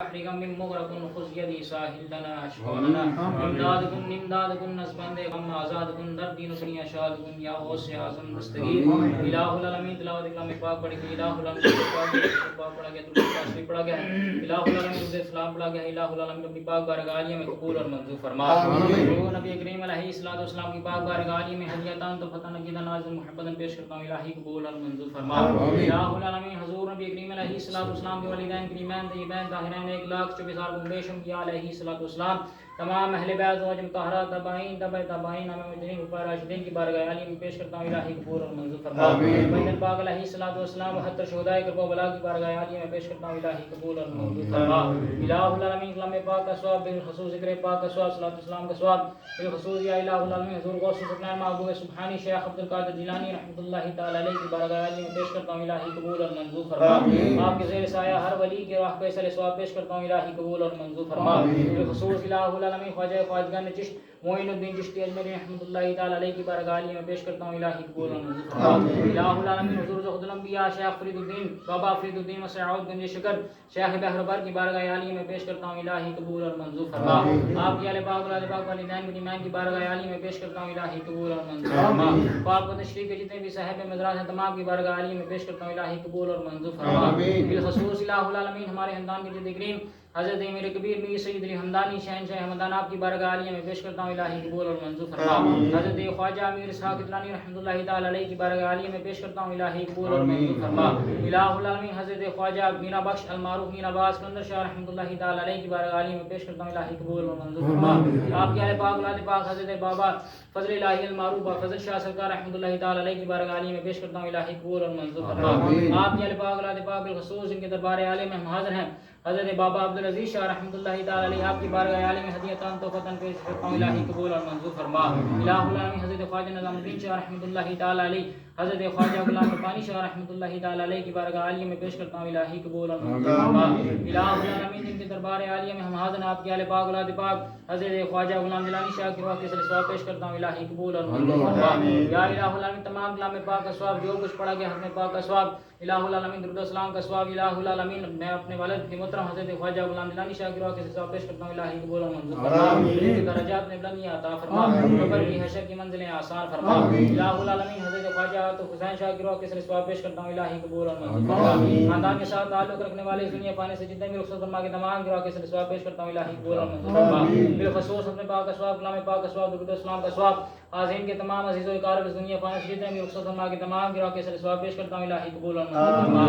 احرقا من مغرق خذ يدي ساحل لنا اشفانا امدادكن نسبند غم آزادکن در دین و دنیا شادکن یا غوث اعظم دستگیر الہ العالمین تلاوت کلام پاک پڑھ کے الہ العالمین پاک پڑھا گیا درود پاک پڑھا گیا الہ العالمین درود سلام پڑھا گیا الہ العالمین اپنی پاک بارگاہ عالیہ میں قبول اور منظور فرما نبی کریم علیہ الصلوۃ والسلام کی پاک بارگاہ عالیہ میں ہدیتان تو فتح نگیدہ نازل محبتاً پیش کرتا ہوں الہی قبول اور منظور فرما الہ العالمین حضور نبی کریم علیہ الصلوۃ والسلام کے والدین کریمین طیبین طاہرین 1,24,000 بے شم کیا علیہ الصلوۃ والسلام تمام اہل بیت و مطہرات تابعین تبع تابعین امام مجرمین اوپر راشدین کی بارگاہ عالیہ میں پیش کرتا ہوں الہی قبول اور منظور فرما بین پاک علیہ الصلوۃ والسلام و حتی شہداء کربلا کی بارگاہ عالیہ میں پیش کرتا ہوں الہی قبول اور منظور فرما الہ العالمین کلام پاک کا ثواب بالخصوص ذکر پاک کا ثواب صلاۃ والسلام کا ثواب بالخصوص یا الہ العالمین حضور غوث سلطان محبوب سبحانی شیخ عبد القادر جیلانی رحمۃ اللہ تعالی علیہ کی بارگاہ عالیہ میں پیش کرتا ہوں الہی قبول اور منظور فرما آپ کے زیر سایہ ہر ولی کے راہ پہ سر ثواب پیش کرتا ہوں الہی قبول اور منظور فرما بالخصوص الہ العالمین خواجہ خواجگان چشت معین الدین چشتی اجمیری رحمۃ اللہ تعالی علیہ کی بارگاہ عالیہ میں پیش کرتا ہوں الہی قبول اور منظور فرما الہ العالمین حضور زہد الانبیاء شیخ فرید الدین بابا فرید الدین مسعود گنج شکر شیخ بہربر کی بارگاہ عالیہ میں پیش کرتا ہوں الہی قبول اور منظور فرما آپ کی اہل پاک اولاد پاک والدین گنیمان کی بارگاہ عالیہ میں پیش کرتا ہوں الہی قبول اور منظور فرما پاک و تشریف کے جتنے بھی صاحب مدراس ہیں تمام کی بارگاہ عالیہ میں پیش کرتا ہوں الہی قبول اور منظور فرما بالخصوص الہ العالمین ہمارے خاندان کے جد کریم حضرت امیر کبیر میر سید علی حمدانی شہنشاہ حمدان آپ کی بارگاہ عالیہ میں پیش کرتا ہوں الہی قبول اور منظور فرما حضرت خواجہ امیر اسحاق اترانی رحمۃ اللہ تعالی علیہ کی بارگاہ عالیہ میں پیش کرتا ہوں الہی قبول اور منظور فرما الہ العالمین حضرت خواجہ میرا بخش المعروف میر عباس کندر شاہ رحمۃ اللہ تعالی علیہ کی بارگاہ عالیہ میں پیش کرتا ہوں الہی قبول اور منظور فرما آپ کے اہل پاک اولاد پاک حضرت بابا فضل الہی المعروف فضل شاہ سرکار رحمۃ اللہ تعالی علیہ کی بارگاہ عالیہ میں پیش کرتا ہوں الہی قبول اور منظور فرما آپ کے اہل پاک اولاد پاک بالخصوص ان کے دربار عالیہ میں حاضر ہیں حضرت بابا عبدالعزیز شاہ رحمۃ اللہ تعالی علیہ آپ کی بارگاہ عالیہ میں ہدیتان تحفتاً پیش کرتا ہوں الہی قبول اور منظور فرما الہ العالمین حضرت خواجہ نظام الدین شاہ رحمۃ اللہ تعالی علیہ حضرت خواجہ غلام ربانی شاہ رحمۃ اللہ تعالی علیہ کی بارگاہ عالیہ میں پیش کرتا ہوں الہی قبول اور منظور فرما الہ العالمین ان کے دربار عالیہ میں ہم حاضر ہیں آپ کے اہل پاک اولاد پاک حضرت خواجہ غلام جیلانی شاہ کی روح کے سر ثواب پیش کرتا ہوں الہی قبول اور منظور فرما یا الہ العالمین تمام کلام پاک کا ثواب جو کچھ پڑھا گیا حکم پاک کا ثواب الہ العالمین درود السلام کا ثواب الہ العالمین میں اپنے والد کی محترم حضرت خواجہ غلام جیلانی شاہ کی روح کے سر ثواب پیش کرتا ہوں الہی قبول اور منظور فرما ان کے درجات میں بلندی عطا فرما قبر کی حشر کی منزلیں آسان فرما الہ العالمین حضرت خواجہ تو حسین شاہ کی روح کے سر ثواب پیش کرتا ہوں الہی قبول اور منظور فرما خاندان کے ساتھ تعلق رکھنے والے اس دنیا پانے سے جتنے بھی رخصت فرما کے تمام کی روح کے سر ثواب پیش کرتا ہوں الہی قبول اور منظور فرما بالخصوص اپنے پاک کا ثواب کلام پاک کا ثواب درود السلام کا ثواب حاضرین کے تمام عزیز و اقارب اس دنیا پانے سے جتنے بھی رخصت فرما کے تمام کی روح کے سر ثواب پیش کرتا ہوں الہی قبول اور منظور فرما